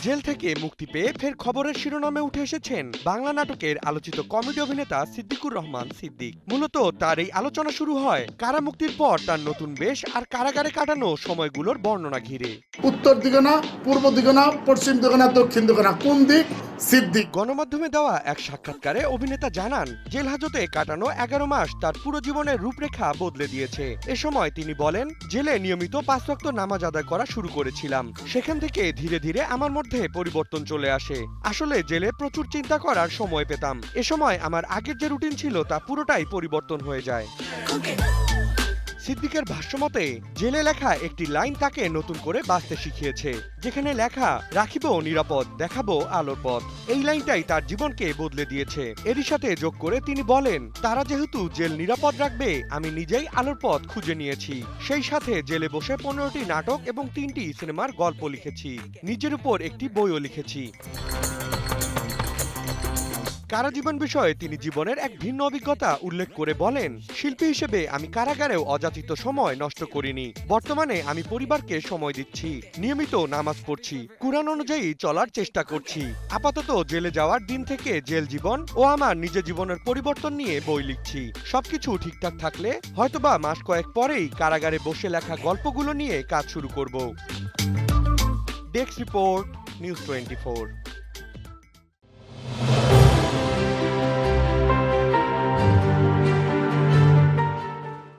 Jail থেকে মুক্তি পেয়ে ফের খবরের শিরোনামে উঠে এসেছেন বাংলা নাটকের আলোচিত কমেডি অভিনেতা সিদ্দিকুর রহমান সিদ্দিক। মূলত তার এই আলোচনা শুরু হয় কারা মুক্তির পর তার নতুন বেশ আর কারাগারে কাটানো সময়গুলোর বর্ণনা ঘিরে। উত্তর দিকে না, পূর্ব দিকে না, পশ্চিম দিকে না, দক্ষিণ দিকে না, কোন দিক? সিদ্দিক। গণমাধ্যমে দেওয়া এক সাক্ষাৎকারে অভিনেতা জানান, জেল হাজতে কাটানো 11 মাস তার পুরো জীবনের রূপরেখা বদলে দিয়েছে। এ সময় তিনি বলেন, জেলে নিয়মিত 5 ওয়াক্ত নামাজ আদায় করা শুরু করেছিলাম। সেখান থেকে ধীরে ধীরে আমার মধ্যে পরিবর্তন চলে আসে। আসলে জেলে প্রচুর চিন্তা করার সময় পেতাম। এ সময় আমার আগের যে রুটিন ছিল তা পুরোটাই পরিবর্তন হয়ে যায়। সিদ্দিকের ভাষ্যমতে, জেলে লেখা একটি লাইন তাকে নতুন করে বাঁচতে শিখিয়েছে, যেখানে লেখা রাখিব নিরাপদ, দেখাবো আলোর পথ। এই লাইনটাই তার জীবনকে বদলে দিয়েছে। এরই সাথে যোগ করে তিনি বলেন, তারা যেহেতু জেল নিরাপদ রাখবে, আমি নিজেই আলোর পথ খুঁজে নিয়েছি। সেই সাথে জেলে বসে 15টি নাটক এবং 3টি সিনেমার গল্প লিখেছি। নিজের উপর একটি বইও লিখেছি। কারাজীবন বিষয়ে তিনি জীবনের এক ভিন্ন অভিজ্ঞতা উল্লেখ করে বলেন, শিল্পী হিসেবে আমি কারাগারেও অযাচিত সময় নষ্ট করিনি। বর্তমানে আমি পরিবারকে সময় দিচ্ছি, নিয়মিত নামাজ পড়ছি, কুরআন অনুযায়ী চলার চেষ্টা করছি। আপাতত জেলে যাওয়ার দিন থেকে জেল জীবন ও আমার নিজের জীবনের পরিবর্তন নিয়ে বই লিখছি। সবকিছু ঠিকঠাক থাকলে হয়তোবা মাস কয়েক পরেই কারাগারে বসে লেখা গল্পগুলো নিয়ে কাজ শুরু করব। Desk report, news 24।